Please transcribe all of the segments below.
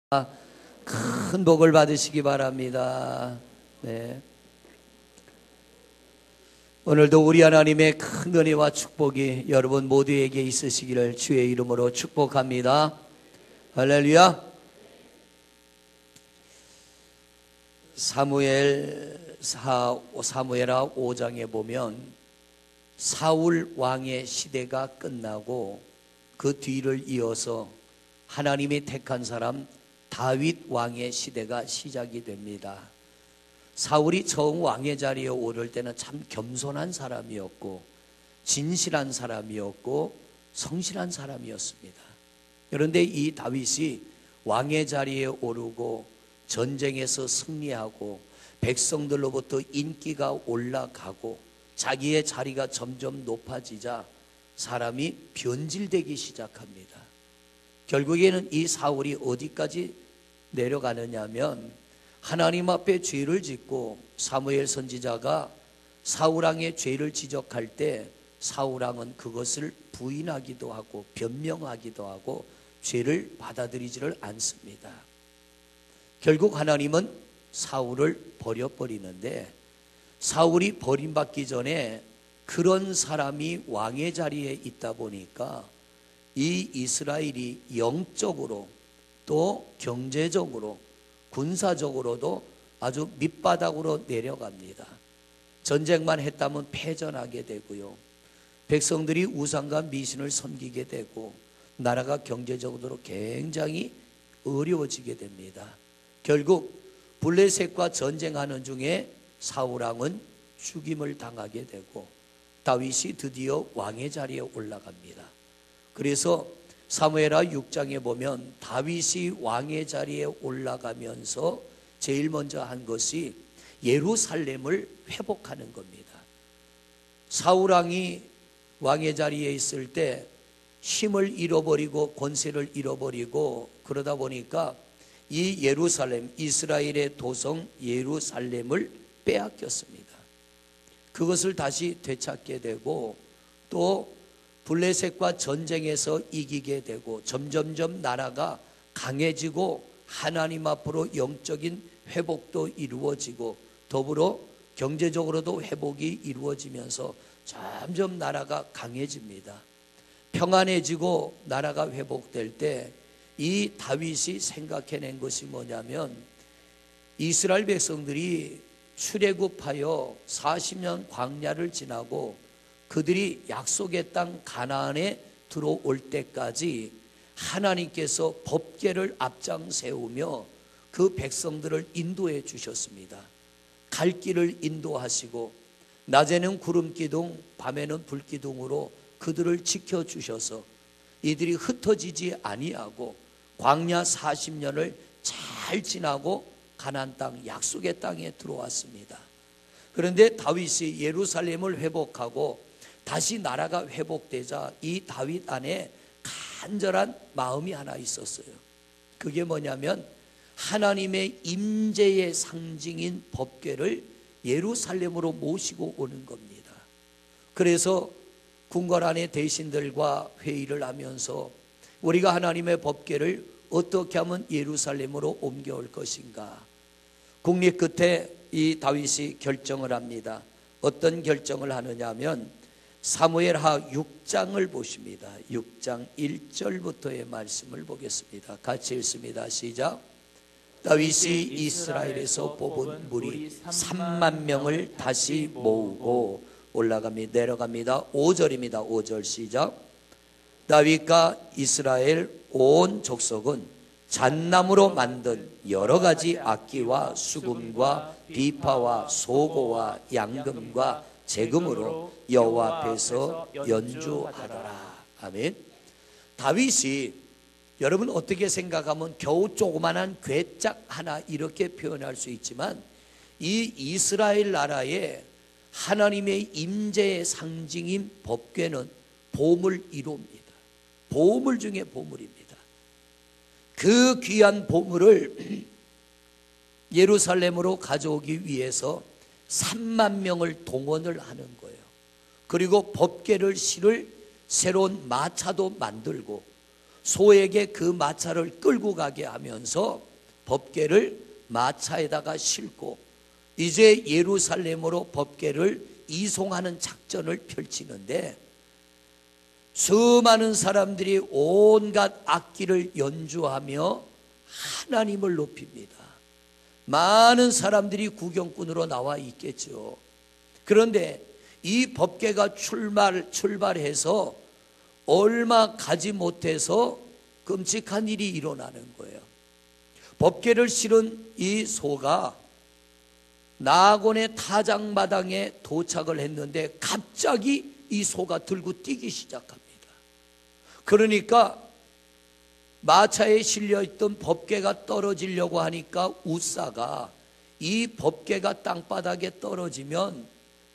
큰 복을 받으시기 바랍니다. 네. 오늘도 우리 하나님의 큰 은혜와 축복이 여러분 모두에게 있으시기를 주의 이름으로 축복합니다. 할렐루야. 사무엘하 5장에 보면 사울 왕의 시대가 끝나고 그 뒤를 이어서 하나님이 택한 사람 다윗 왕의 시대가 시작이 됩니다. 사울이 처음 왕의 자리에 오를 때는 참 겸손한 사람이었고 진실한 사람이었고 성실한 사람이었습니다. 그런데 이 다윗이 왕의 자리에 오르고 전쟁에서 승리하고 백성들로부터 인기가 올라가고 자기의 자리가 점점 높아지자 사람이 변질되기 시작합니다. 결국에는 이 사울이 어디까지 내려가느냐 하면 하나님 앞에 죄를 짓고 사무엘 선지자가 사울왕의 죄를 지적할 때 사울왕은 그것을 부인하기도 하고 변명하기도 하고 죄를 받아들이지를 않습니다. 결국 하나님은 사울을 버려버리는데 사울이 버림받기 전에 그런 사람이 왕의 자리에 있다 보니까 이 이스라엘이 영적으로 또 경제적으로 군사적으로도 아주 밑바닥으로 내려갑니다. 전쟁만 했다면 패전하게 되고요, 백성들이 우상과 미신을 섬기게 되고 나라가 경제적으로 굉장히 어려워지게 됩니다. 결국 블레셋과 전쟁하는 중에 사울왕은 죽임을 당하게 되고 다윗이 드디어 왕의 자리에 올라갑니다. 그래서 사무엘하 6장에 보면 다윗이 왕의 자리에 올라가면서 제일 먼저 한 것이 예루살렘을 회복하는 겁니다. 사울왕이 왕의 자리에 있을 때 힘을 잃어버리고 권세를 잃어버리고 그러다 보니까 이 예루살렘, 이스라엘의 도성 예루살렘을 빼앗겼습니다. 그것을 다시 되찾게 되고 또 블레셋과 전쟁에서 이기게 되고 점점점 나라가 강해지고 하나님 앞으로 영적인 회복도 이루어지고 더불어 경제적으로도 회복이 이루어지면서 점점 나라가 강해집니다. 평안해지고 나라가 회복될 때 이 다윗이 생각해낸 것이 뭐냐면 이스라엘 백성들이 출애굽하여 40년 광야를 지나고 그들이 약속의 땅 가나안에 들어올 때까지 하나님께서 법궤를 앞장 세우며 그 백성들을 인도해 주셨습니다. 갈 길을 인도하시고 낮에는 구름기둥 밤에는 불기둥으로 그들을 지켜주셔서 이들이 흩어지지 아니하고 광야 40년을 잘 지나고 가나안 땅 약속의 땅에 들어왔습니다. 그런데 다윗이 예루살렘을 회복하고 다시 나라가 회복되자 이 다윗 안에 간절한 마음이 하나 있었어요. 그게 뭐냐면 하나님의 임재의 상징인 법궤를 예루살렘으로 모시고 오는 겁니다. 그래서 궁궐안의 대신들과 회의를 하면서 우리가 하나님의 법궤를 어떻게 하면 예루살렘으로 옮겨올 것인가. 국립 끝에 이 다윗이 결정을 합니다. 어떤 결정을 하느냐 하면 사무엘하 6장을 보십니다. 6장 1절부터의 말씀을 보겠습니다. 같이 읽습니다. 시작. 다윗이 이스라엘에서 뽑은 무리 3만 명을 다시 모으고 올라갑니다. 내려갑니다. 5절입니다. 5절 시작. 다윗과 이스라엘 온 족속은 잣나무로 만든 여러 가지 악기와 수금과 비파와 소고와 양금과 재금으로 여호와 앞에서 연주하더라. 아멘. 다윗이 여러분 어떻게 생각하면 겨우 조그만한 괴짝 하나 이렇게 표현할 수 있지만 이 이스라엘 나라에 하나님의 임재의 상징인 법궤는 보물 1호입니다. 보물 중에 보물입니다. 그 귀한 보물을 예루살렘으로 가져오기 위해서 3만 명을 동원을 하는 거예요. 그리고 법궤를 실을 새로운 마차도 만들고 소에게 그 마차를 끌고 가게 하면서 법궤를 마차에다가 싣고 이제 예루살렘으로 법궤를 이송하는 작전을 펼치는데, 수많은 사람들이 온갖 악기를 연주하며 하나님을 높입니다. 많은 사람들이 구경꾼으로 나와 있겠죠. 그런데 이 법궤가 출발해서 얼마 가지 못해서 끔찍한 일이 일어나는 거예요. 법궤를 실은 이 소가 나곤의 타작마당에 도착을 했는데 갑자기 이 소가 들고 뛰기 시작합니다. 그러니까 마차에 실려있던 법궤가 떨어지려고 하니까 우사가 이 법궤가 땅바닥에 떨어지면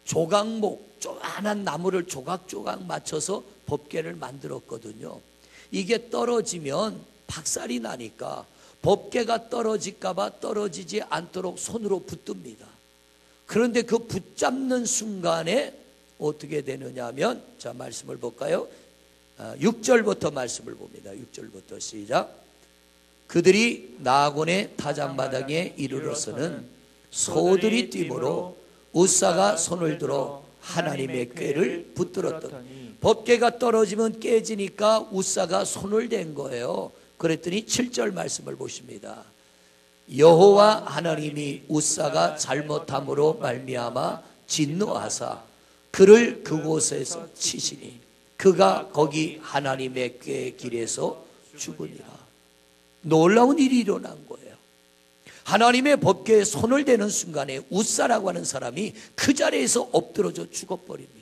조각목, 조그만한 나무를 조각조각 맞춰서 법궤를 만들었거든요. 이게 떨어지면 박살이 나니까 법궤가 떨어질까봐 떨어지지 않도록 손으로 붙듭니다. 그런데 그 붙잡는 순간에 어떻게 되느냐 하면, 자, 말씀을 볼까요? 6절부터 말씀을 봅니다. 6절부터 시작. 그들이 나곤의 타작마당에 이르러서는 소들이 뛰므로 우사가 손을 들어 하나님의 궤를 붙들었더니, 법궤가 떨어지면 깨지니까 우사가 손을 댄 거예요. 그랬더니 7절 말씀을 보십니다. 여호와 하나님이 우사가 잘못함으로 말미암아 진노하사 그를 그곳에서 치시니 그가 거기 하나님의 궤 길에서 죽으니라. 놀라운 일이 일어난 거예요. 하나님의 법궤에 손을 대는 순간에 우사라고 하는 사람이 그 자리에서 엎드러져 죽어버립니다.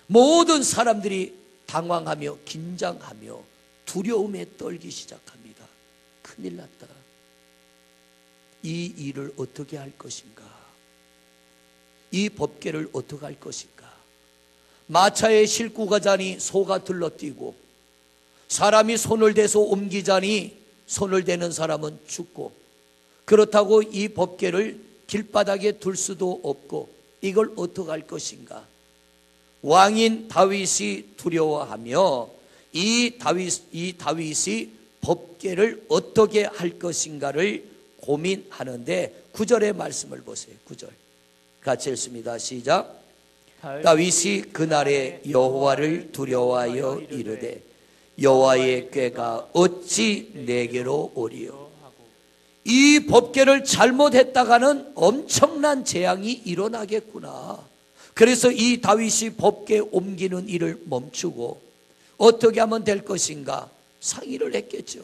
모든 사람들이 당황하며 긴장하며 두려움에 떨기 시작합니다. 큰일 났다. 이 일을 어떻게 할 것인가? 이 법궤를 어떻게 할 것인가? 마차에 싣고 가자니 소가 들러뛰고, 사람이 손을 대서 옮기자니 손을 대는 사람은 죽고, 그렇다고 이 법궤를 길바닥에 둘 수도 없고, 이걸 어떻게 할 것인가? 왕인 다윗이 두려워하며 이 다윗이 법궤를 어떻게 할 것인가를 고민하는데, 9절의 말씀을 보세요. 9절 같이 읽습니다. 시작. 다윗이 그날에 여호와를 두려워하여 이르되 여호와의 궤가 어찌 내게로 오리요. 이 법궤를 잘못했다가는 엄청난 재앙이 일어나겠구나. 그래서 이 다윗이 법궤 옮기는 일을 멈추고 어떻게 하면 될 것인가 상의를 했겠죠.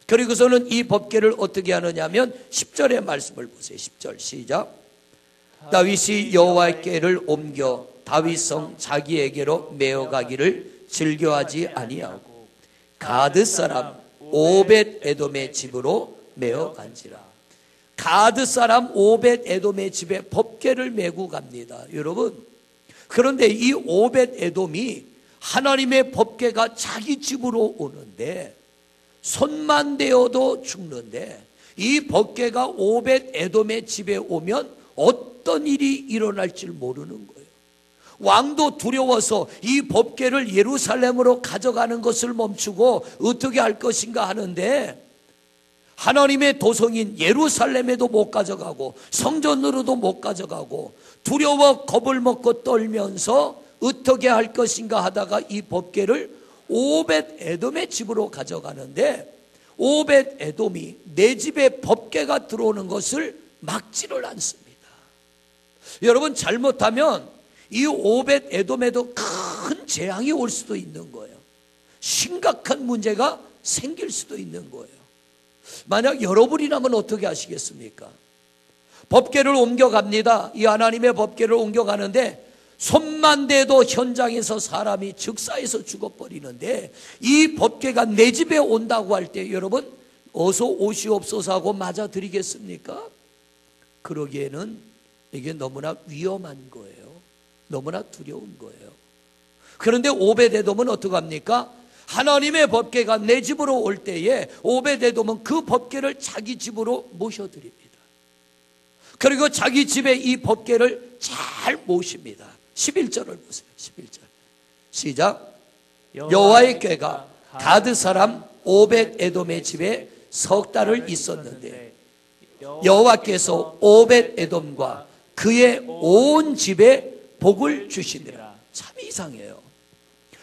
그리고서는 이 법궤를 어떻게 하느냐 하면 10절의 말씀을 보세요. 10절 시작. 다윗이 여호와의 궤를 옮겨 다윗성 자기에게로 메어가기를 즐겨하지 아니하고 가드 사람 오벳 에돔의 집으로 메어간지라. 가드 사람 오벳 에돔의 집에 법궤를 메고 갑니다. 여러분, 그런데 이 오벳 에돔이 하나님의 법궤가 자기 집으로 오는데 손만 대어도 죽는데, 이 법궤가 오벳 에돔의 집에 오면 어떤 일이 일어날지 모르는 거예요. 왕도 두려워서 이 법궤를 예루살렘으로 가져가는 것을 멈추고 어떻게 할 것인가 하는데, 하나님의 도성인 예루살렘에도 못 가져가고 성전으로도 못 가져가고 두려워 겁을 먹고 떨면서 어떻게 할 것인가 하다가 이 법궤를 오벳 에돔의 집으로 가져가는데, 오벳 에돔이 내 집에 법궤가 들어오는 것을 막지를 않습니다. 여러분, 잘못하면 이 오벳 에돔에도 큰 재앙이 올 수도 있는 거예요. 심각한 문제가 생길 수도 있는 거예요. 만약 여러분이라면 어떻게 하시겠습니까? 법궤를 옮겨갑니다. 이 하나님의 법궤를 옮겨가는데 손만 대도 현장에서 사람이 즉사해서 죽어버리는데, 이 법궤가 내 집에 온다고 할 때 여러분 어서 오시옵소서 하고 맞아드리겠습니까? 그러기에는 이게 너무나 위험한 거예요. 너무나 두려운 거예요. 그런데 오벳 에돔은 어떻게 합니까? 하나님의 법궤가 내 집으로 올 때에 오벳 에돔은 그 법궤를 자기 집으로 모셔드립니다. 그리고 자기 집에 이 법궤를 잘 모십니다. 11절을 보세요. 11절 시작. 여호와의 궤가 가드 사람 오벳 에돔의 집에 석 달을 있었는데 여호와께서 오벳 에돔과 그의 온 집에 복을 주시니라. 참 이상해요.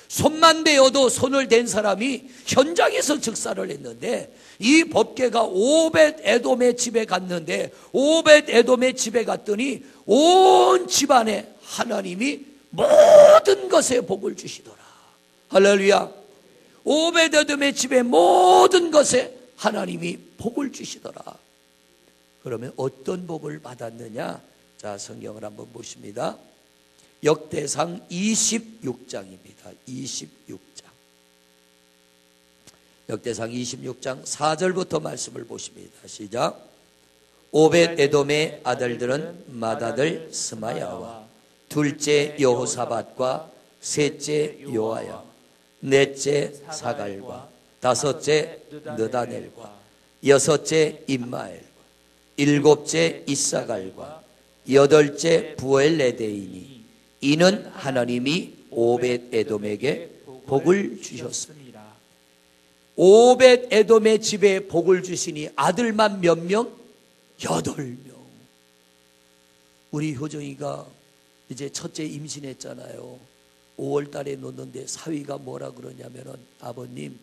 손만 대어도 손을 댄 사람이 현장에서 즉사를 했는데 이 법궤가 오벳 에돔의 집에 갔는데 오벳 에돔의 집에 갔더니 온 집안에 하나님이 모든 것에 복을 주시더라. 할렐루야. 오벳 에돔의 집에 모든 것에 하나님이 복을 주시더라. 그러면 어떤 복을 받았느냐? 자, 성경을 한번 보십니다. 역대상 26장입니다. 26장. 역대상 26장 4절부터 말씀을 보십니다. 시작. 오벳 에돔의 아들들은 맏아들 스마야와 둘째 여호사밧과 셋째 요아야, 넷째 사갈과 다섯째 느다넬과 여섯째 임마엘, 일곱째 이사갈과 여덟째 부엘레데이니 이는 하나님이 오벳 에돔에게 복을 주셨습니다. 오벳 에돔의 집에 복을 주시니 아들만 몇 명? 8명. 우리 효정이가 이제 첫째 임신했잖아요. 5월 달에 놓는데 사위가 뭐라 그러냐면은 아버님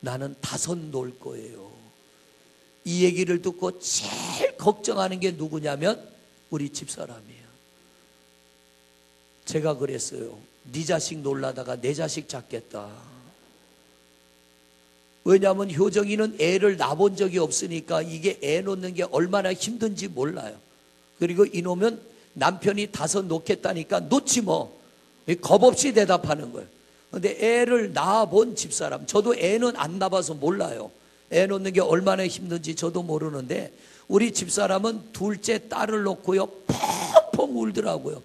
나는 5 놓을 거예요. 이 얘기를 듣고 제일 걱정하는 게 누구냐면 우리 집사람이에요. 제가 그랬어요. 네 자식 놀라다가 내 자식 잡겠다. 왜냐하면 효정이는 애를 낳아본 적이 없으니까 이게 애 놓는 게 얼마나 힘든지 몰라요. 그리고 이놈은 남편이 5 놓겠다니까 놓지 뭐. 겁 없이 대답하는 거예요. 그런데 애를 낳아본 집사람, 저도 애는 안 낳아봐서 몰라요. 애 놓는 게 얼마나 힘든지 저도 모르는데 우리 집사람은 둘째 딸을 놓고요 펑펑 울더라고요.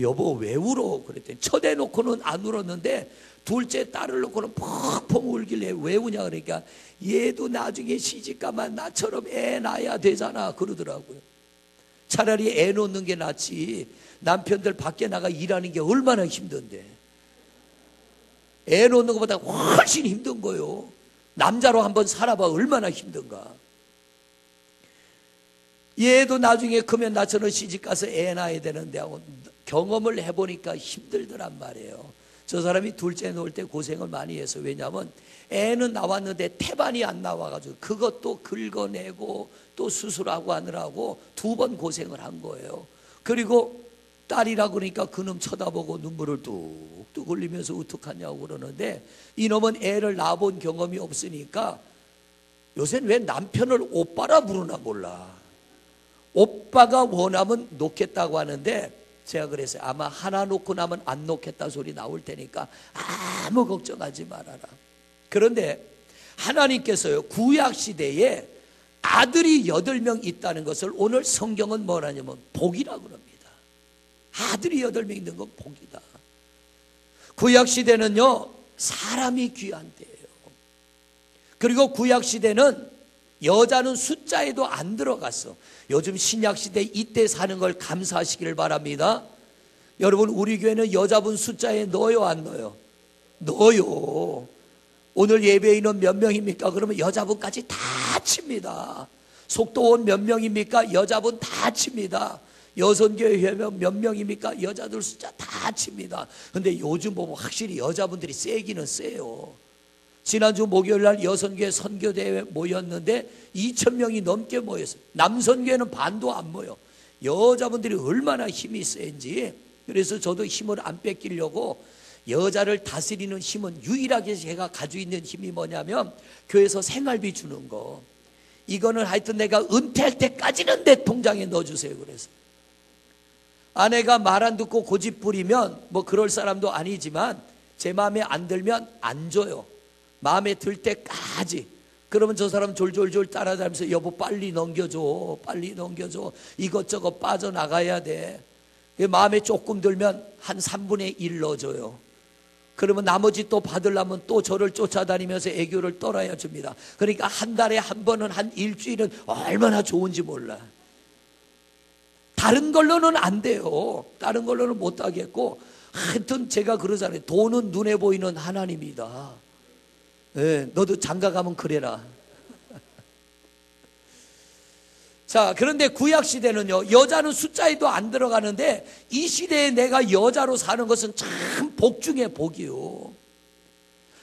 여보 왜 울어? 그랬더니 첫 애 놓고는 안 울었는데 둘째 딸을 놓고는 펑펑 울길래 왜 우냐 그러니까 얘도 나중에 시집가면 나처럼 애 낳아야 되잖아 그러더라고요. 차라리 애 놓는 게 낫지 남편들 밖에 나가 일하는 게 얼마나 힘든데 애 놓는 것보다 훨씬 힘든 거요. 남자로 한번 살아봐 얼마나 힘든가. 얘도 나중에 크면 나처럼 시집가서 애 낳아야 되는데 하고 경험을 해보니까 힘들더란 말이에요. 저 사람이 둘째 놓을 때 고생을 많이 해서 왜냐하면 애는 나왔는데 태반이 안 나와가지고 그것도 긁어내고 또 수술하고 하느라고 2번 고생을 한 거예요. 그리고 딸이라 그러니까 그놈 쳐다보고 눈물을 뚝뚝 흘리면서 어떡하냐고 그러는데 이놈은 애를 낳아본 경험이 없으니까 요새는 왜 남편을 오빠라 부르나 몰라. 오빠가 원하면 놓겠다고 하는데 제가 그랬어요. 아마 하나 놓고 나면 안 놓겠다 소리 나올 테니까 아무 걱정하지 말아라. 그런데 하나님께서요 구약시대에 아들이 8명 있다는 것을 오늘 성경은 뭐라냐면 복이라고 그럽니다. 아들이 8명 있는 건 복이다. 구약시대는요 사람이 귀한 때예요. 그리고 구약시대는 여자는 숫자에도 안 들어갔어. 요즘 신약시대 이때 사는 걸 감사하시기를 바랍니다. 여러분 우리 교회는 여자분 숫자에 넣어요 안 넣어요? 넣어요. 오늘 예배에 있는 몇 명입니까? 그러면 여자분까지 다 칩니다. 속도원 몇 명입니까? 여자분 다 칩니다. 여선교회 회면 몇 명입니까? 여자들 숫자 다 칩니다. 근데 요즘 보면 확실히 여자분들이 세기는 세요. 지난주 목요일날 여선교회 선교대회 모였는데 2,000명이 넘게 모였어요. 남선교회는 반도 안 모여. 여자분들이 얼마나 힘이 센지. 그래서 저도 힘을 안 뺏기려고 여자를 다스리는 힘은 유일하게 제가 가지고 있는 힘이 뭐냐면 교회에서 생활비 주는 거. 이거는 하여튼 내가 은퇴할 때까지는 내 통장에 넣어주세요. 그래서 아내가 말 안 듣고 고집 부리면 뭐 그럴 사람도 아니지만 제 마음에 안 들면 안 줘요. 마음에 들 때까지. 그러면 저 사람 졸졸졸 따라다니면서 여보 빨리 넘겨줘, 빨리 넘겨줘. 이것저것 빠져나가야 돼. 마음에 조금 들면 한 3분의 1 넣어줘요. 그러면 나머지 또 받으려면 또 저를 쫓아다니면서 애교를 떨어야 줍니다. 그러니까 한 달에 한 번은 한 일주일은 얼마나 좋은지 몰라. 다른 걸로는 안 돼요. 다른 걸로는 못 하겠고 하여튼 제가 그러잖아요. 돈은 눈에 보이는 하나님이다. 예, 너도 장가 가면 그래라. 자, 그런데 구약시대는요, 여자는 숫자에도 안 들어가는데 이 시대에 내가 여자로 사는 것은 참 복 중에 복이요.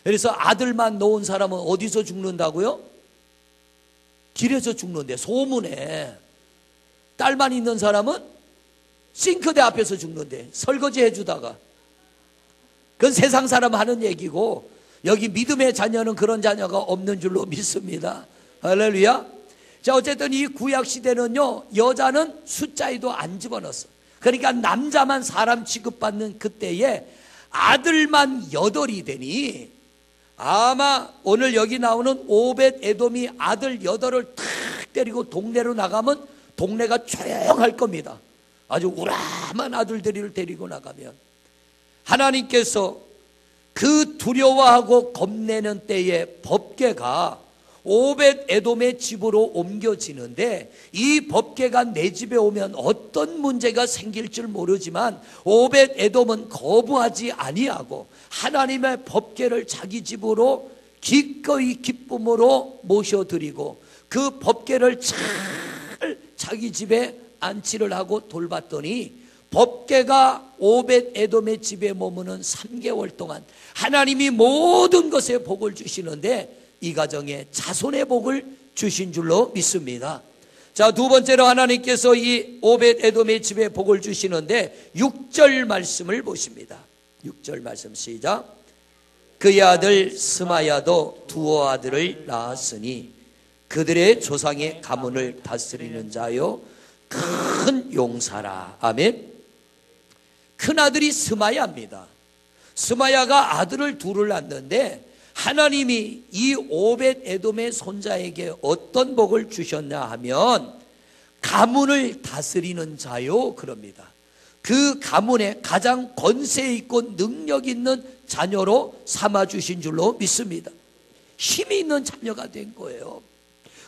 그래서 아들만 놓은 사람은 어디서 죽는다고요? 길에서 죽는데, 소문에. 딸만 있는 사람은 싱크대 앞에서 죽는데, 설거지 해주다가. 그건 세상 사람 하는 얘기고, 여기 믿음의 자녀는 그런 자녀가 없는 줄로 믿습니다. 할렐루야. 자, 어쨌든 이 구약시대는요, 여자는 숫자에도 안 집어넣었어. 그러니까 남자만 사람 취급받는 그때에 아들만 8이 되니, 아마 오늘 여기 나오는 오벳 에돔이 아들 8을 탁 때리고 동네로 나가면 동네가 조용할 겁니다. 아주 우람한 아들들을 데리고 나가면. 하나님께서 그 두려워하고 겁내는 때에 법궤가 오벳 에돔의 집으로 옮겨지는데, 이 법궤가 내 집에 오면 어떤 문제가 생길 줄 모르지만 오벳 에돔은 거부하지 아니하고 하나님의 법궤를 자기 집으로 기꺼이 기쁨으로 모셔드리고 그 법궤를 잘 자기 집에 안치를 하고 돌봤더니, 법궤가 오벳 에돔의 집에 머무는 3개월 동안 하나님이 모든 것에 복을 주시는데 이 가정에 자손의 복을 주신 줄로 믿습니다. 자, 두 번째로 하나님께서 이 오벳 에돔의 집에 복을 주시는데 6절 말씀을 보십니다. 6절 말씀 시작. 그의 아들 스마야도 두어 아들을 낳았으니 그들의 조상의 가문을 다스리는 자요 큰 용사라. 아멘. 큰 아들이 스마야입니다. 스마야가 아들을 둘을 낳는데 하나님이 이 오벳 에돔의 손자에게 어떤 복을 주셨냐 하면 가문을 다스리는 자요 그럽니다. 그 가문에 가장 권세 있고 능력 있는 자녀로 삼아주신 줄로 믿습니다. 힘이 있는 자녀가 된 거예요.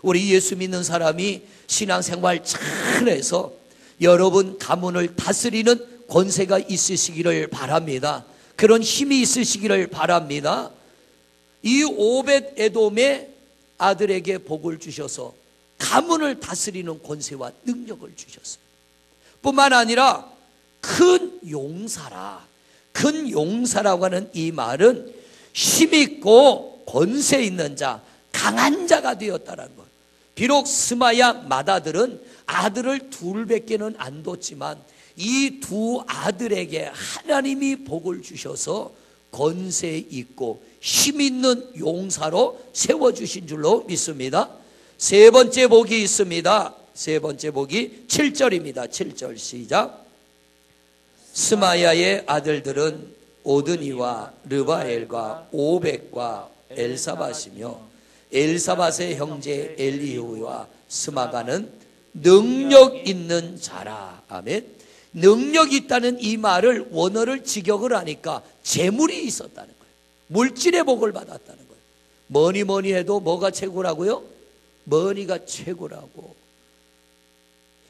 우리 예수 믿는 사람이 신앙생활 잘해서 여러분 가문을 다스리는 권세가 있으시기를 바랍니다. 그런 힘이 있으시기를 바랍니다. 이 오벳 에돔의 아들에게 복을 주셔서 가문을 다스리는 권세와 능력을 주셨어요. 뿐만 아니라 큰 용사라. 큰 용사라고 하는 이 말은 힘있고 권세 있는 자, 강한 자가 되었다는 것. 비록 스마야 맏아들은 아들을 둘밖에는 안 뒀지만 이 두 아들에게 하나님이 복을 주셔서 권세 있고 힘 있는 용사로 세워주신 줄로 믿습니다. 세 번째 복이 있습니다. 세 번째 복이 7절입니다. 7절 시작. 스마야의 아들들은 오드니와 르바엘과 오벳과 엘사밧이며 엘사밧의 형제 엘리후와 스마가는 능력 있는 자라. 아멘. 능력이 있다는 이 말을 원어를 직역을 하니까 재물이 있었다는 거예요. 물질의 복을 받았다는 거예요. 뭐니 해도 뭐가 최고라고요? 머니가 최고라고.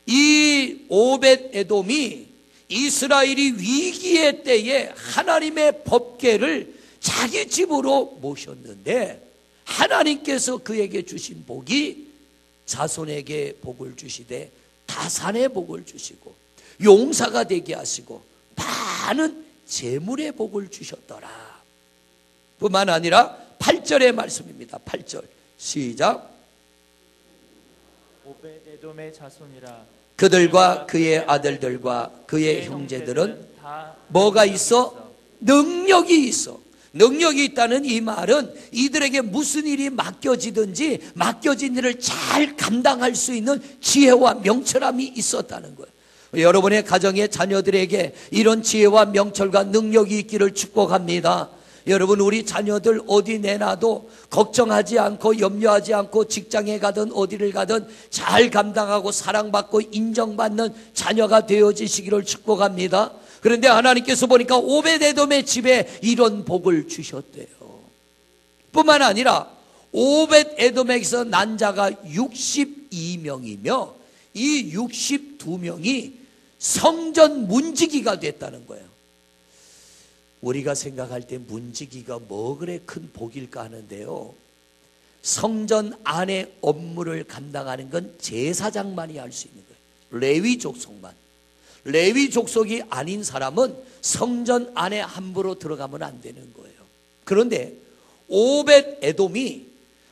이 오벳 에돔이 이스라엘이 위기의 때에 하나님의 법궤를 자기 집으로 모셨는데 하나님께서 그에게 주신 복이 자손에게 복을 주시되 다산의 복을 주시고 용사가 되게 하시고 많은 재물의 복을 주셨더라. 뿐만 아니라 8절의 말씀입니다. 8절 시작. 오벳 에돔의 자손이라. 그들과 그의 아들들과 그의 형제들은 뭐가 있어? 능력이 있어. 능력이 있다는 이 말은 이들에게 무슨 일이 맡겨지든지 맡겨진 일을 잘 감당할 수 있는 지혜와 명철함이 있었다는 거예요. 여러분의 가정의 자녀들에게 이런 지혜와 명철과 능력이 있기를 축복합니다. 여러분, 우리 자녀들 어디 내놔도 걱정하지 않고 염려하지 않고 직장에 가든 어디를 가든 잘 감당하고 사랑받고 인정받는 자녀가 되어지시기를 축복합니다. 그런데 하나님께서 보니까 오벳 에돔의 집에 이런 복을 주셨대요. 뿐만 아니라 오벳 에돔에게서 난 자가 62명이며 이 62명이 성전 문지기가 됐다는 거예요. 우리가 생각할 때 문지기가 뭐 그래 큰 복일까 하는데요, 성전 안의 업무를 감당하는 건 제사장만이 할 수 있는 거예요. 레위 족속만. 레위 족속이 아닌 사람은 성전 안에 함부로 들어가면 안 되는 거예요. 그런데 오벳 에돔이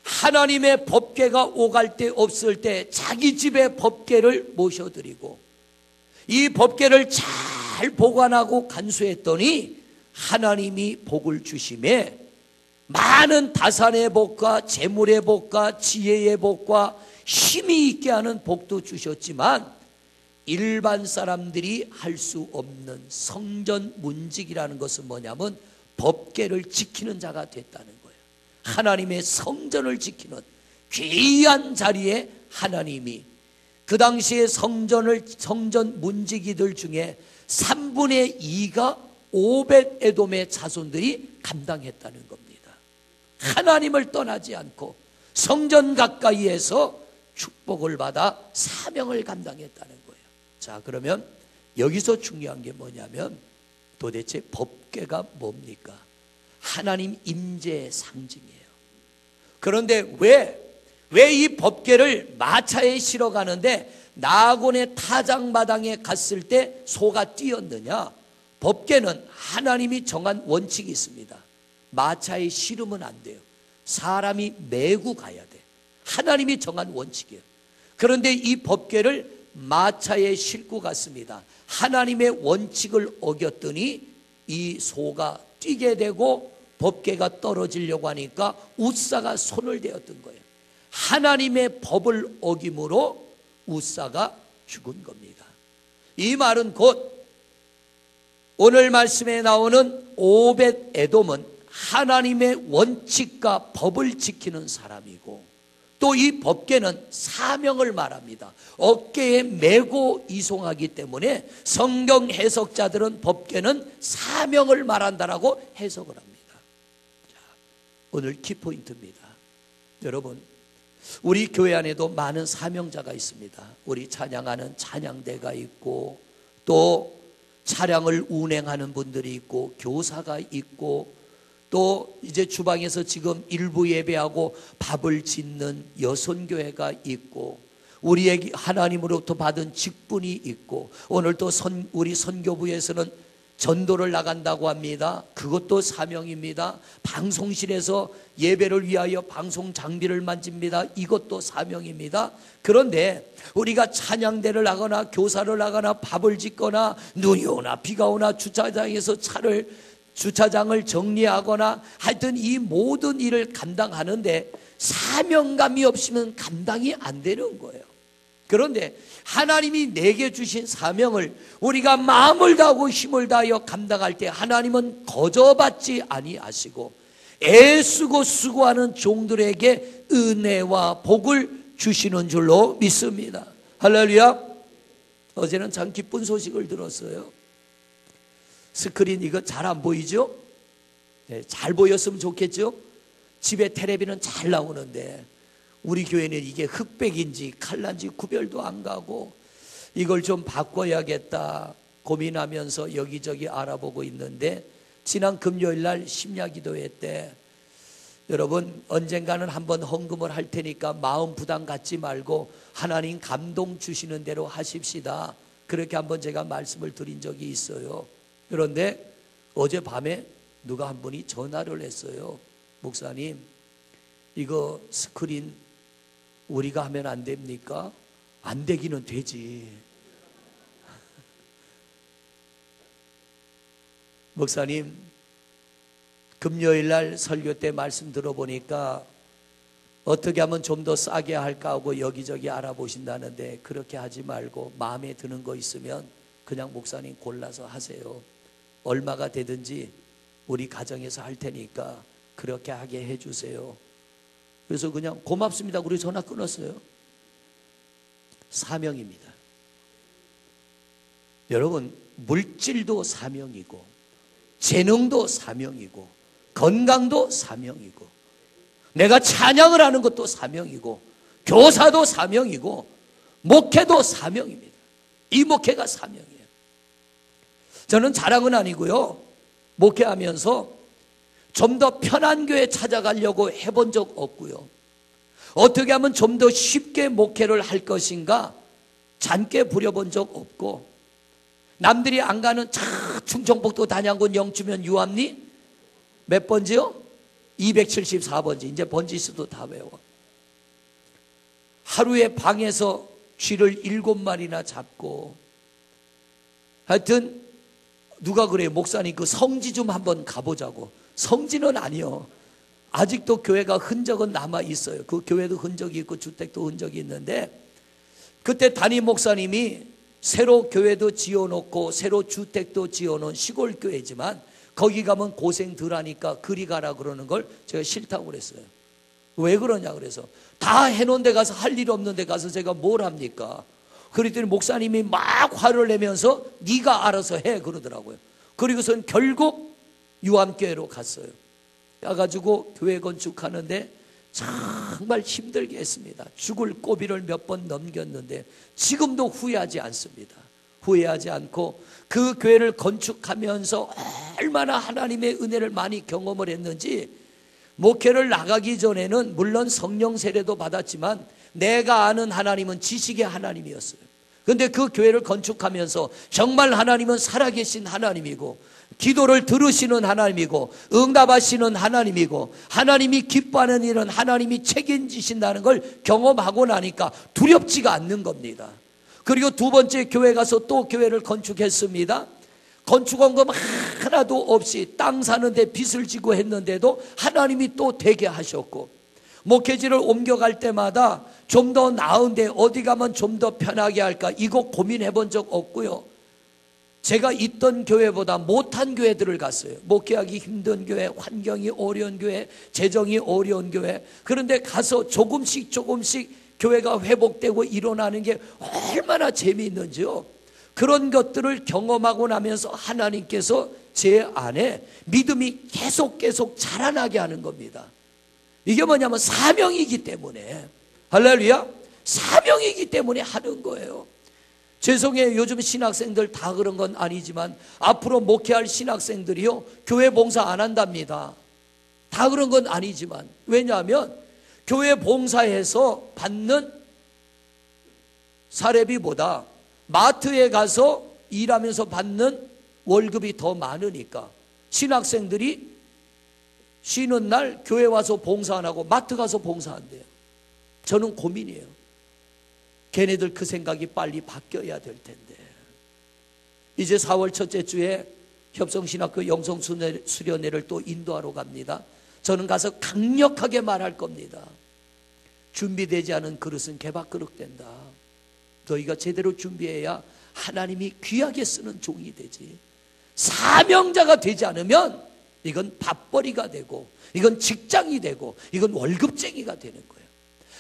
하나님의 법궤가 오갈 데 없을 때 자기 집에 법궤를 모셔드리고 이 법궤를 잘 보관하고 간수했더니 하나님이 복을 주심에 많은 다산의 복과 재물의 복과 지혜의 복과 힘이 있게 하는 복도 주셨지만 일반 사람들이 할 수 없는 성전 문직이라는 것은 뭐냐면 법궤를 지키는 자가 됐다는 거예요. 하나님의 성전을 지키는 귀한 자리에 하나님이 그 당시에 성전 문지기들 중에 3분의 2가 오벳 에돔의 자손들이 감당했다는 겁니다. 하나님을 떠나지 않고 성전 가까이에서 축복을 받아 사명을 감당했다는 거예요. 자, 그러면 여기서 중요한 게 뭐냐면 도대체 법궤가 뭡니까? 하나님 임재의 상징이에요. 그런데 왜 이 법궤를 마차에 실어 가는데 나곤의 타작마당에 갔을 때 소가 뛰었느냐? 법궤는 하나님이 정한 원칙이 있습니다. 마차에 실으면 안 돼요. 사람이 메고 가야 돼. 하나님이 정한 원칙이에요. 그런데 이 법궤를 마차에 싣고 갔습니다. 하나님의 원칙을 어겼더니 이 소가 뛰게 되고 법궤가 떨어지려고 하니까 웃사가 손을 대었던 거예요. 하나님의 법을 어김으로 웃사가 죽은 겁니다. 이 말은 곧 오늘 말씀에 나오는 오벳 에돔은 하나님의 원칙과 법을 지키는 사람이고 또 이 법궤는 사명을 말합니다. 어깨에 메고 이송하기 때문에 성경 해석자들은 법궤는 사명을 말한다라고 해석을 합니다. 자, 오늘 키포인트입니다. 여러분, 우리 교회 안에도 많은 사명자가 있습니다. 우리 찬양하는 찬양대가 있고 또 차량을 운행하는 분들이 있고 교사가 있고 또 이제 주방에서 지금 일부 예배하고 밥을 짓는 여선교회가 있고 우리에게 하나님으로부터 받은 직분이 있고 오늘 또 우리 선교부에서는 전도를 나간다고 합니다. 그것도 사명입니다. 방송실에서 예배를 위하여 방송 장비를 만집니다. 이것도 사명입니다. 그런데 우리가 찬양대를 하거나 교사를 하거나 밥을 짓거나 눈이 오나 비가 오나 주차장을 정리하거나 하여튼 이 모든 일을 감당하는데 사명감이 없으면 감당이 안 되는 거예요. 그런데 하나님이 내게 주신 사명을 우리가 마음을 다하고 힘을 다하여 감당할 때 하나님은 거저받지 아니하시고 애쓰고 수고하는 종들에게 은혜와 복을 주시는 줄로 믿습니다. 할렐루야. 어제는 참 기쁜 소식을 들었어요. 스크린 이거 잘 안 보이죠? 네, 잘 보였으면 좋겠죠? 집에 텔레비는 잘 나오는데 우리 교회는 이게 흑백인지 칼란지 구별도 안 가고 이걸 좀 바꿔야겠다 고민하면서 여기저기 알아보고 있는데 지난 금요일 날 심야기도회 때 여러분 언젠가는 한번 헌금을 할 테니까 마음 부담 갖지 말고 하나님 감동 주시는 대로 하십시다. 그렇게 한번 제가 말씀을 드린 적이 있어요. 그런데 어젯밤에 누가 한 분이 전화를 했어요. 목사님, 이거 스크린 우리가 하면 안 됩니까? 안 되기는 되지. 목사님, 금요일 날 설교 때 말씀 들어보니까 어떻게 하면 좀 더 싸게 할까 하고 여기저기 알아보신다는데 그렇게 하지 말고 마음에 드는 거 있으면 그냥 목사님 골라서 하세요. 얼마가 되든지 우리 가정에서 할 테니까 그렇게 하게 해주세요. 그래서 그냥 고맙습니다. 우리 전화 끊었어요. 사명입니다. 여러분, 물질도 사명이고 재능도 사명이고 건강도 사명이고 내가 찬양을 하는 것도 사명이고 교사도 사명이고 목회도 사명입니다. 이 목회가 사명이에요. 저는 자랑은 아니고요. 목회하면서 좀 더 편한 교회 찾아가려고 해본 적 없고요. 어떻게 하면 좀 더 쉽게 목회를 할 것인가 잔꾀 부려본 적 없고, 남들이 안 가는 충청북도 단양군 영주면 유암리 몇 번지요? 274번지. 이제 번지수도 다 외워. 하루에 방에서 쥐를 7마리나 잡고, 하여튼 누가 그래요? 목사님 그 성지 좀 한번 가보자고. 성지는 아니요. 아직도 교회가 흔적은 남아 있어요. 그 교회도 흔적이 있고 주택도 흔적이 있는데, 그때 담임 목사님이 새로 교회도 지어놓고 새로 주택도 지어놓은 시골 교회지만 거기 가면 고생 덜 하니까 그리 가라 그러는 걸 제가 싫다고 그랬어요. 왜 그러냐 그래서, 다 해놓은 데 가서 할 일 없는 데 가서 제가 뭘 합니까? 그랬더니 목사님이 막 화를 내면서 네가 알아서 해 그러더라고요. 그리고선 결국 유암교회로 갔어요. 가가지고 교회 건축하는데 정말 힘들게 했습니다. 죽을 고비를 몇 번 넘겼는데 지금도 후회하지 않습니다. 후회하지 않고 그 교회를 건축하면서 얼마나 하나님의 은혜를 많이 경험을 했는지, 목회를 나가기 전에는 물론 성령 세례도 받았지만 내가 아는 하나님은 지식의 하나님이었어요. 그런데 그 교회를 건축하면서 정말 하나님은 살아계신 하나님이고 기도를 들으시는 하나님이고 응답하시는 하나님이고 하나님이 기뻐하는 일은 하나님이 책임지신다는 걸 경험하고 나니까 두렵지가 않는 겁니다. 그리고 두 번째 교회 가서 또 교회를 건축했습니다. 건축원금 하나도 없이 땅 사는데 빚을 지고 했는데도 하나님이 또 되게 하셨고, 목회지를 옮겨갈 때마다 좀 더 나은데 어디 가면 좀 더 편하게 할까 이거 고민해 본 적 없고요. 제가 있던 교회보다 못한 교회들을 갔어요. 목회하기 힘든 교회, 환경이 어려운 교회, 재정이 어려운 교회. 그런데 가서 조금씩 교회가 회복되고 일어나는 게 얼마나 재미있는지요. 그런 것들을 경험하고 나면서 하나님께서 제 안에 믿음이 계속 자라나게 하는 겁니다. 이게 뭐냐면 사명이기 때문에, 할렐루야, 사명이기 때문에 하는 거예요. 죄송해요, 요즘 신학생들 다 그런 건 아니지만 앞으로 목회할 신학생들이요 교회 봉사 안 한답니다. 다 그런 건 아니지만, 왜냐하면 교회 봉사에서 받는 사례비보다 마트에 가서 일하면서 받는 월급이 더 많으니까 신학생들이 쉬는 날 교회 와서 봉사 안 하고 마트 가서 봉사한대요. 저는 고민이에요. 걔네들 그 생각이 빨리 바뀌어야 될 텐데. 이제 4월 첫째 주에 협성신학교 영성수련회를 또 인도하러 갑니다. 저는 가서 강력하게 말할 겁니다. 준비되지 않은 그릇은 개밥그릇 된다. 너희가 제대로 준비해야 하나님이 귀하게 쓰는 종이 되지. 사명자가 되지 않으면 이건 밥벌이가 되고 이건 직장이 되고 이건 월급쟁이가 되는 거예요.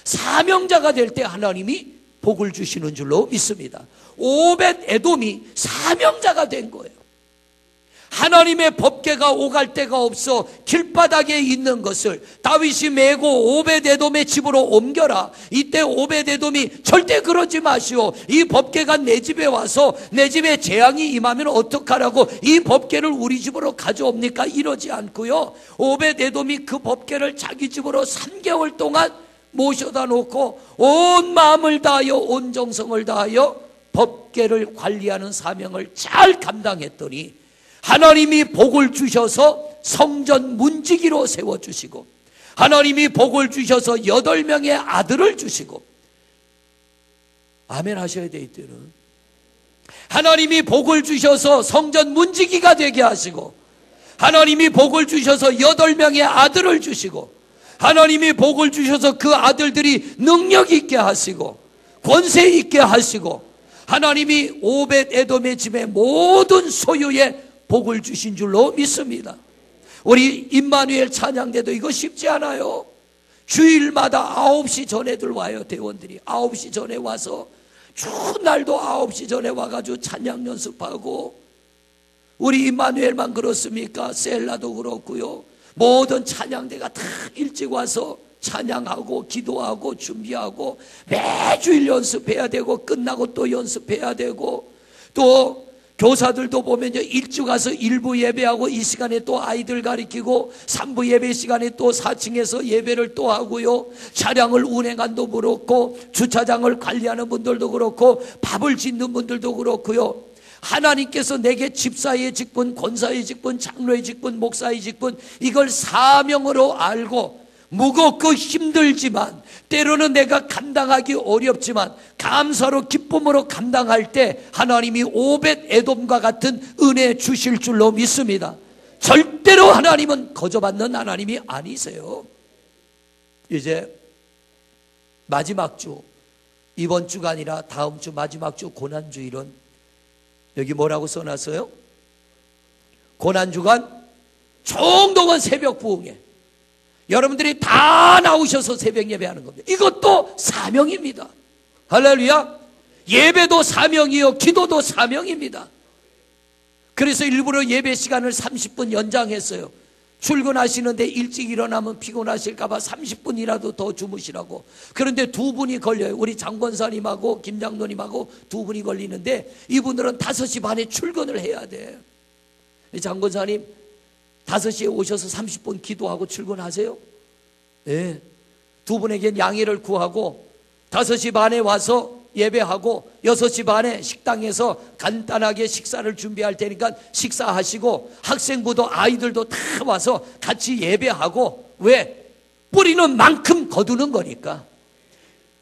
사명자가 될 때 하나님이 복을 주시는 줄로 믿습니다. 오벳 에돔이 사명자가 된 거예요. 하나님의 법궤가 오갈 데가 없어 길바닥에 있는 것을 다윗이 메고 오벳 에돔의 집으로 옮겨라. 이때 오벳 에돔이 절대 그러지 마시오. 이 법궤가 내 집에 와서 내 집에 재앙이 임하면 어떡하라고 이 법궤를 우리 집으로 가져옵니까? 이러지 않고요, 오벳 에돔이 그 법궤를 자기 집으로 3개월 동안 모셔다 놓고 온 마음을 다하여 온 정성을 다하여 법궤를 관리하는 사명을 잘 감당했더니 하나님이 복을 주셔서 성전 문지기로 세워주시고, 하나님이 복을 주셔서 8명의 아들을 주시고, 아멘 하셔야 돼. 이때는 하나님이 복을 주셔서 성전 문지기가 되게 하시고, 하나님이 복을 주셔서 8명의 아들을 주시고, 하나님이 복을 주셔서 그 아들들이 능력 있게 하시고 권세 있게 하시고, 하나님이 오벳 에돔의 집의 모든 소유에 복을 주신 줄로 믿습니다. 우리 임마누엘 찬양대도 이거 쉽지 않아요. 주일마다 9시 전에들 와요. 대원들이 9시 전에 와서 추운 날도 9시 전에 와가지고 찬양 연습하고, 우리 임마누엘만 그렇습니까? 셀라도 그렇고요. 모든 찬양대가 다 일찍 와서 찬양하고 기도하고 준비하고 매주일 연습해야 되고 끝나고 또 연습해야 되고, 또 교사들도 보면요, 일찍 가서 1부 예배하고 이 시간에 또 아이들 가르치고 3부 예배 시간에 또 4층에서 예배를 또 하고요, 차량을 운행한도 그렇고 주차장을 관리하는 분들도 그렇고 밥을 짓는 분들도 그렇고요. 하나님께서 내게 집사의 직분, 권사의 직분, 장로의 직분, 목사의 직분, 이걸 사명으로 알고 무겁고 힘들지만 때로는 내가 감당하기 어렵지만 감사로 기쁨으로 감당할 때 하나님이 오벳 에돔과 같은 은혜 주실 줄로 믿습니다. 절대로 하나님은 거저받는 하나님이 아니세요. 이제 마지막 주, 이번 주가 아니라 다음 주 마지막 주 고난주일은 여기 뭐라고 써놨어요? 고난주간 총동원 새벽 부흥회. 여러분들이 다 나오셔서 새벽 예배하는 겁니다. 이것도 사명입니다. 할렐루야. 예배도 사명이요, 기도도 사명입니다. 그래서 일부러 예배 시간을 30분 연장했어요. 출근하시는데 일찍 일어나면 피곤하실까봐 30분이라도 더 주무시라고. 그런데 두 분이 걸려요. 우리 장권사님하고 김장로님하고 두 분이 걸리는데 이분들은 5시 반에 출근을 해야 돼. 장권사님 5시에 오셔서 30분 기도하고 출근하세요. 네. 두 분에겐 양해를 구하고 5시 반에 와서 예배하고 6시 반에 식당에서 간단하게 식사를 준비할 테니까 식사하시고 학생부도 아이들도 다 와서 같이 예배하고. 왜? 뿌리는 만큼 거두는 거니까.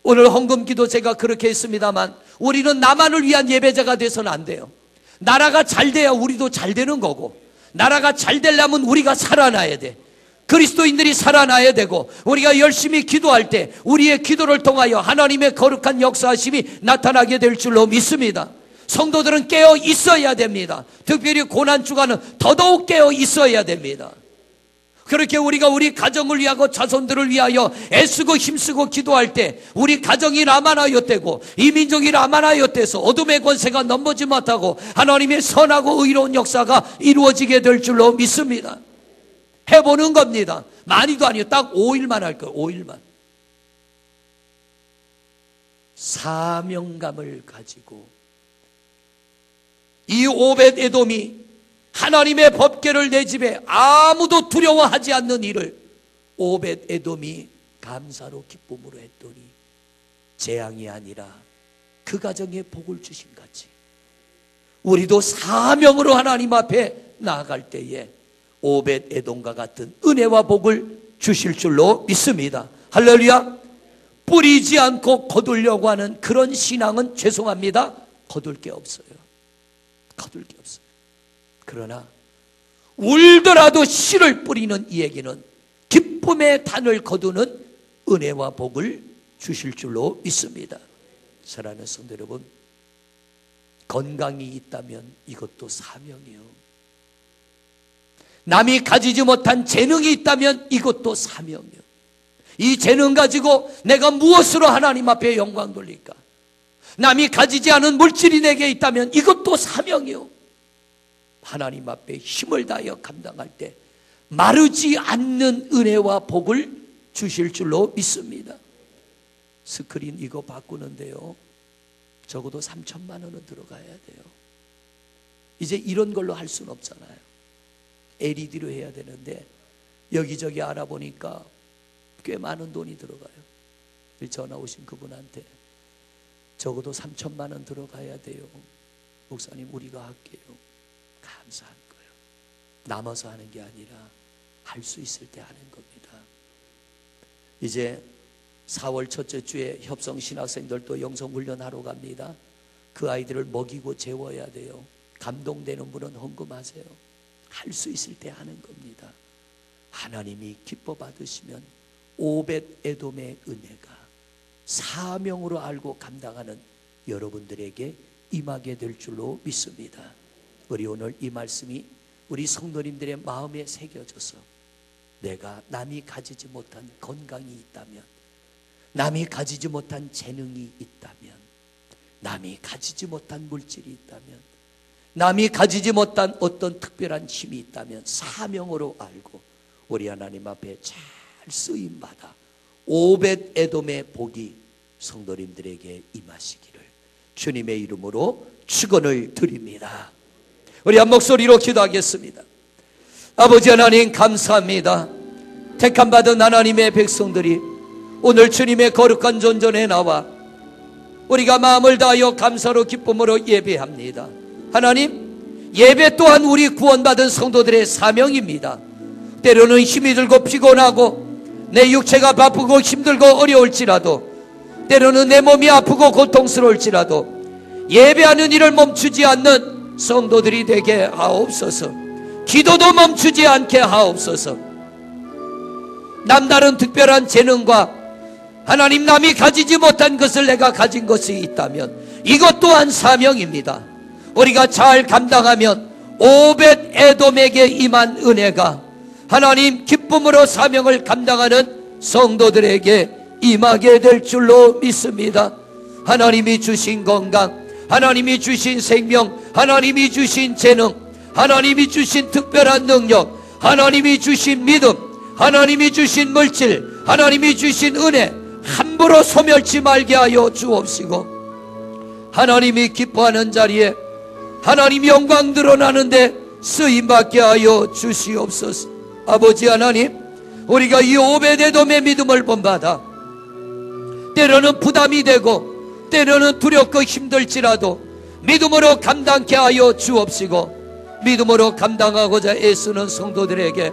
오늘 헌금기도 제가 그렇게 했습니다만 우리는 나만을 위한 예배자가 돼서는 안 돼요. 나라가 잘 돼야 우리도 잘 되는 거고, 나라가 잘 되려면 우리가 살아나야 돼. 그리스도인들이 살아나야 되고, 우리가 열심히 기도할 때 우리의 기도를 통하여 하나님의 거룩한 역사하심이 나타나게 될 줄로 믿습니다. 성도들은 깨어 있어야 됩니다. 특별히 고난주간은 더더욱 깨어 있어야 됩니다. 그렇게 우리가 우리 가정을 위하고 자손들을 위하여 애쓰고 힘쓰고 기도할 때 우리 가정이 라마나였되고 이 민족이 라마나였돼서 어둠의 권세가 넘보지 못하고 하나님의 선하고 의로운 역사가 이루어지게 될 줄로 믿습니다. 해보는 겁니다. 많이도 아니에요. 딱 5일만 할 거예요. 5일만. 사명감을 가지고 이 오벳 에돔이 하나님의 법궤를 내 집에 아무도 두려워하지 않는 일을 오벳 에돔이 감사로 기쁨으로 했더니 재앙이 아니라 그 가정에 복을 주신 같이 우리도 사명으로 하나님 앞에 나아갈 때에 오벳 에돔과 같은 은혜와 복을 주실 줄로 믿습니다. 할렐루야. 뿌리지 않고 거두려고 하는 그런 신앙은 죄송합니다, 거둘 게 없어요. 거둘 게 없어요. 그러나 울더라도 씨를 뿌리는 이에게는 기쁨의 단을 거두는 은혜와 복을 주실 줄로 믿습니다. 사랑하는 성도 여러분, 건강이 있다면 이것도 사명이요. 남이 가지지 못한 재능이 있다면 이것도 사명이요. 이 재능 가지고 내가 무엇으로 하나님 앞에 영광 돌릴까? 남이 가지지 않은 물질이 내게 있다면 이것도 사명이요. 하나님 앞에 힘을 다하여 감당할 때 마르지 않는 은혜와 복을 주실 줄로 믿습니다. 스크린 이거 바꾸는데요, 적어도 3천만 원은 들어가야 돼요. 이제 이런 걸로 할 수는 없잖아요. LED로 해야 되는데 여기저기 알아보니까 꽤 많은 돈이 들어가요. 전화 오신 그분한테 적어도 3천만 원 들어가야 돼요. 목사님 우리가 할게요. 감사한 거예요. 남아서 하는 게 아니라 할 수 있을 때 하는 겁니다. 이제 4월 첫째 주에 협성 신학생들도 영성훈련하러 갑니다. 그 아이들을 먹이고 재워야 돼요. 감동되는 분은 헌금하세요. 할 수 있을 때 하는 겁니다. 하나님이 기뻐 받으시면 오벳 에돔의 은혜가 사명으로 알고 감당하는 여러분들에게 임하게 될 줄로 믿습니다. 우리 오늘 이 말씀이 우리 성도님들의 마음에 새겨져서 내가 남이 가지지 못한 건강이 있다면, 남이 가지지 못한 재능이 있다면, 남이 가지지 못한 물질이 있다면, 남이 가지지 못한 어떤 특별한 힘이 있다면 사명으로 알고 우리 하나님 앞에 잘 쓰임받아 오벳 에돔의 복이 성도님들에게 임하시기를 주님의 이름으로 축원을 드립니다. 우리 한 목소리로 기도하겠습니다. 아버지 하나님 감사합니다. 택함받은 하나님의 백성들이 오늘 주님의 거룩한 존전에 나와 우리가 마음을 다하여 감사로 기쁨으로 예배합니다. 하나님, 예배 또한 우리 구원받은 성도들의 사명입니다. 때로는 힘이 들고 피곤하고 내 육체가 바쁘고 힘들고 어려울지라도, 때로는 내 몸이 아프고 고통스러울지라도 예배하는 일을 멈추지 않는 성도들이 되게 하옵소서. 기도도 멈추지 않게 하옵소서. 남다른 특별한 재능과 하나님 남이 가지지 못한 것을 내가 가진 것이 있다면 이것 또한 사명입니다. 우리가 잘 감당하면 오벳 에돔에게 임한 은혜가 하나님 기쁨으로 사명을 감당하는 성도들에게 임하게 될 줄로 믿습니다. 하나님이 주신 건강, 하나님이 주신 생명, 하나님이 주신 재능, 하나님이 주신 특별한 능력, 하나님이 주신 믿음, 하나님이 주신 물질, 하나님이 주신 은혜 함부로 소멸치 말게 하여 주옵시고, 하나님이 기뻐하는 자리에 하나님 영광 드러나는데 쓰임받게 하여 주시옵소서. 아버지 하나님, 우리가 이 오벳에돔의 믿음을 본받아 때로는 부담이 되고 때로는 두렵고 힘들지라도 믿음으로 감당케 하여 주옵시고, 믿음으로 감당하고자 애쓰는 성도들에게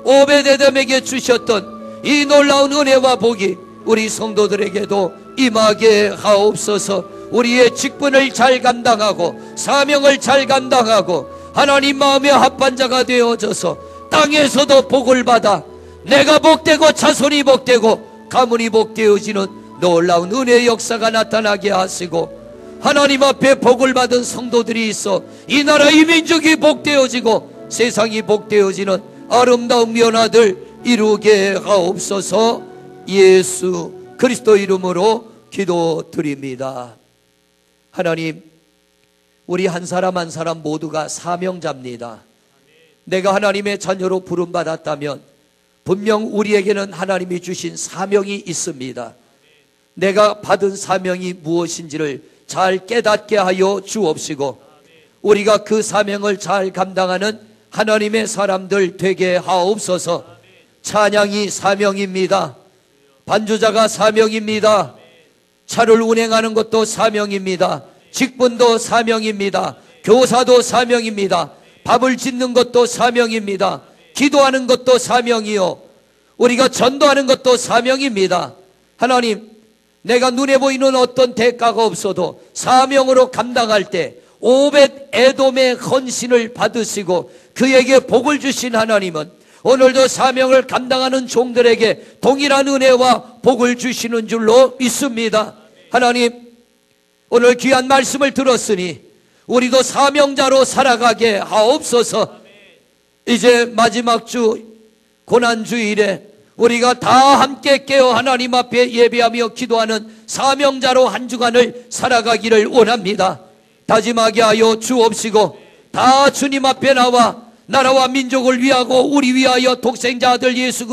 오벳에돔에게 주셨던 이 놀라운 은혜와 복이 우리 성도들에게도 임하게 하옵소서. 우리의 직분을 잘 감당하고 사명을 잘 감당하고 하나님 마음에 합한 자가 되어져서 땅에서도 복을 받아 내가 복되고 자손이 복되고 가문이 복되어지는 놀라운 은혜의 역사가 나타나게 하시고, 하나님 앞에 복을 받은 성도들이 있어 이 나라 이 민족이 복되어지고 세상이 복되어지는 아름다운 면화들 이루게 하옵소서. 예수 그리스도 이름으로 기도드립니다. 하나님, 우리 한 사람 한 사람 모두가 사명자입니다. 내가 하나님의 자녀로 부름받았다면 분명 우리에게는 하나님이 주신 사명이 있습니다. 내가 받은 사명이 무엇인지를 잘 깨닫게 하여 주옵시고, 우리가 그 사명을 잘 감당하는 하나님의 사람들 되게 하옵소서. 찬양이 사명입니다. 반주자가 사명입니다. 차를 운행하는 것도 사명입니다. 직분도 사명입니다. 교사도 사명입니다. 밥을 짓는 것도 사명입니다. 기도하는 것도 사명이요, 우리가 전도하는 것도 사명입니다. 하나님, 내가 눈에 보이는 어떤 대가가 없어도 사명으로 감당할 때 오벳 에돔의 헌신을 받으시고 그에게 복을 주신 하나님은 오늘도 사명을 감당하는 종들에게 동일한 은혜와 복을 주시는 줄로 믿습니다. 하나님, 오늘 귀한 말씀을 들었으니 우리도 사명자로 살아가게 하옵소서. 이제 마지막 주 고난주일에 우리가 다 함께 깨어 하나님 앞에 예배하며 기도하는 사명자로 한 주간을 살아가기를 원합니다. 다짐하게 하여 주옵시고, 다 주님 앞에 나와 나라와 민족을 위하고 우리 위하여 독생자 아들 예수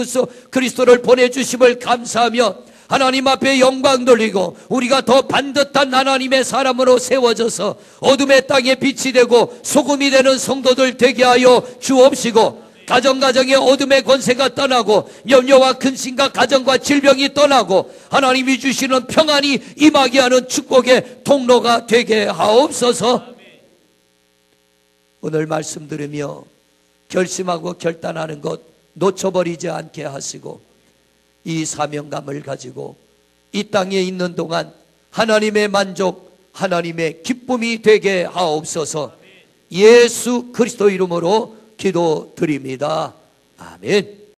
그리스도를 보내주심을 감사하며 하나님 앞에 영광 돌리고 우리가 더 반듯한 하나님의 사람으로 세워져서 어둠의 땅에 빛이 되고 소금이 되는 성도들 되게 하여 주옵시고, 가정가정의 어둠의 권세가 떠나고 염려와 근심과 가정과 질병이 떠나고 하나님이 주시는 평안이 임하게 하는 축복의 통로가 되게 하옵소서. 오늘 말씀 들으며 결심하고 결단하는 것 놓쳐버리지 않게 하시고, 이 사명감을 가지고 이 땅에 있는 동안 하나님의 만족, 하나님의 기쁨이 되게 하옵소서. 예수 그리스도 이름으로 기도드립니다. 아멘.